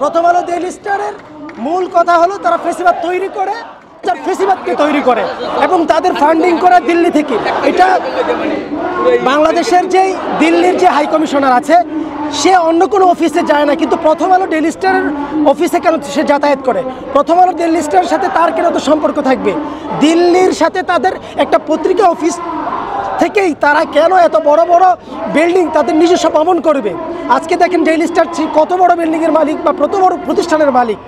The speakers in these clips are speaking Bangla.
প্রথম আলো ডেইলি স্টারের মূল কথা হলো তারা ফেসিবাদ তৈরি করে, ফেসিবাদকে তৈরি করে এবং তাদের ফান্ডিং করা দিল্লি থেকে। এটা বাংলাদেশের যেই দিল্লির যে হাই কমিশনার আছে সে অন্য কোনো অফিসে যায় না, কিন্তু প্রথম আলো ডেইলি স্টারের অফিসে কেন সে যাতায়াত করে? প্রথম আলো ডেইলি স্টারের সাথে তার কেন তো সম্পর্ক থাকবে? দিল্লির সাথে তাদের একটা পত্রিকা অফিস থেকেই তারা কেন এত বড় বড় বিল্ডিং তাদের নিজস্ব ভবন করবে? আজকে দেখেন ডেইলি স্টার কত বড় বিল্ডিংয়ের মালিক বা কত বড় প্রতিষ্ঠানের মালিক।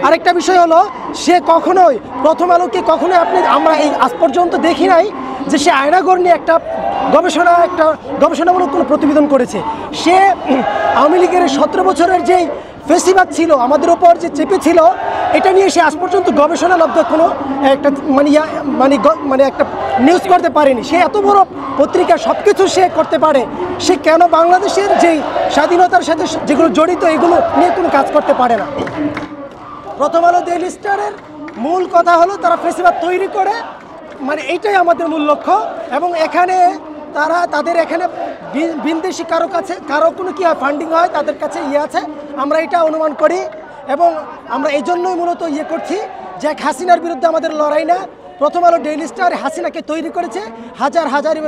আরেকটা বিষয় হলো সে কখনোই প্রথম আলোকে কখনোই আমরা এই আজ পর্যন্ত দেখি নাই যে সে আয়নাঘর নিয়ে একটা গবেষণামূলক কোনো প্রতিবেদন করেছে। সে আওয়ামী লীগের 17 বছরের যেই ফেসিবাদ ছিল আমাদের ওপর যে চেপে ছিল, এটা নিয়ে সে আজ পর্যন্ত গবেষণালব্ধ কোনো একটা মানে একটা নিউজ করতে পারেনি। সে এত বড় পত্রিকা সব কিছু সে করতে পারে, সে কেন বাংলাদেশের যেই স্বাধীনতার সাথে যেগুলো জড়িত এগুলো নিয়ে কোনো কাজ করতে পারে না? প্রথম আলো ডেইলি স্টারের মূল কথা হলো তারা ফেসিবাদ তৈরি করে, মানে এইটাই আমাদের মূল লক্ষ্য। এবং এখানে তাদের এখানে বিদেশি কারো কোনো কি ফান্ডিং হয় তাদের কাছে আছে, আমরা এটা অনুমান করি। এবং আমরা এই জন্যই মূলত করছি যে হাসিনার বিরুদ্ধে আমাদের লড়াই না। প্রথম আলো ডেইলি স্টার হাসিনাকে তৈরি করেছে, হাজার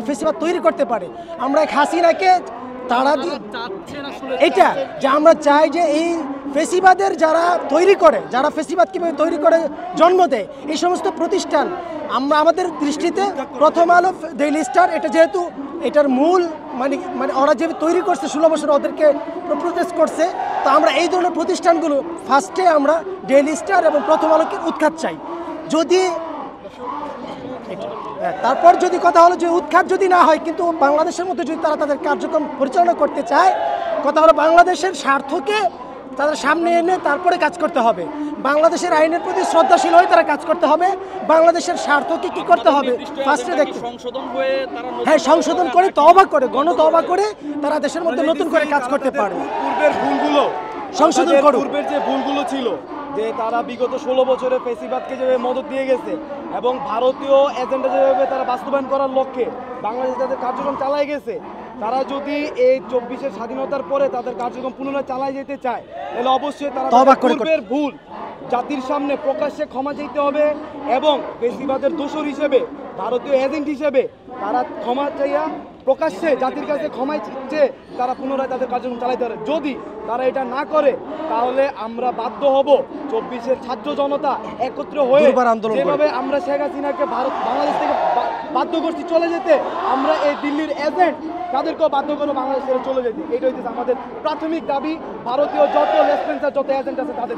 ফেসিবাদ তৈরি করতে পারে। আমরা হাসিনাকে তাড়া দিয়ে এটা যে আমরা চাই যে এই ফেসিবাদের যারা তৈরি করে, যারা ফেসিবাদ কীভাবে তৈরি করে জন্ম দেয়, এই সমস্ত প্রতিষ্ঠান আমাদের দৃষ্টিতে প্রথম আলো ডেইলি স্টার এটা যেহেতু এটার মূল মানে ওরা যে তৈরি করছে 16 বছর ওদেরকে প্রোটেস্ট করছে, তো আমরা এই ধরনের প্রতিষ্ঠানগুলো ফার্স্টে আমরা ডেইলি স্টার এবং প্রথম আলোকে উৎখাত চাই। যদি তারপর যদি কথা হলো যে উৎখাত যদি না হয়, কিন্তু বাংলাদেশের মধ্যে যদি তারা তাদের কার্যক্রম পরিচালনা করতে চায়, কথা হলো বাংলাদেশের স্বার্থকে তাদের সামনে এনে তারপরে কাজ করতে হবে। বাংলাদেশের আইনের প্রতি শ্রদ্ধাশীল হয়ে তারা কাজ করতে হবে। বাংলাদেশের স্বার্থকে কি করতে হবে ফার্স্টে দেখতে, হ্যাঁ সংশোধন করে তওবা করে গণতওবা করে তারা দেশের মধ্যে নতুন করে কাজ করতে পারবে। পূর্বের ভুলগুলো সংশোধন করুন। পূর্বের যে ভুলগুলো ছিল যে তারা বিগত 16 বছরে ফেসিবাদকে যেভাবে মদত দিয়ে গেছে এবং ভারতীয় এজেন্ডা যেভাবে তারা বাস্তবায়ন করার লক্ষ্যে বাংলাদেশ তাদের কার্যক্রম চালায় গেছে, তারা যদি এই 24-এর স্বাধীনতার পরে তাদের কার্যক্রম পুনরায় চালায় যেতে চায় তাহলে অবশ্যই তারা পূর্বের ভুল জাতির সামনে প্রকাশ্যে ক্ষমা চাইতে হবে এবং ফেসিবাদের দোষর হিসেবে ভারতীয় এজেন্ট হিসেবে তারা ক্ষমা চাইয়া প্রকাশ্যে জাতির কাছে ক্ষমা চেয়ে তারা পুনরায় তাদের কার্যক্রম চালাইতে পারে। যদি তারা এটা না করে তাহলে আমরা বাধ্য হব 24-এর ছাত্র জনতা একত্র হয়ে যেভাবে আমরা শেখ হাসিনাকে বাংলাদেশ থেকে বাধ্য করছি চলে যেতে, আমরা এই দিল্লির এজেন্ট তাদেরকেও বাধ্য করবো বাংলাদেশ ছেড়ে চলে যেতে। এটা হচ্ছে আমাদের প্রাথমিক দাবি। ভারতীয় যত লেসপেন্সার যত এজেন্ট আছে তাদের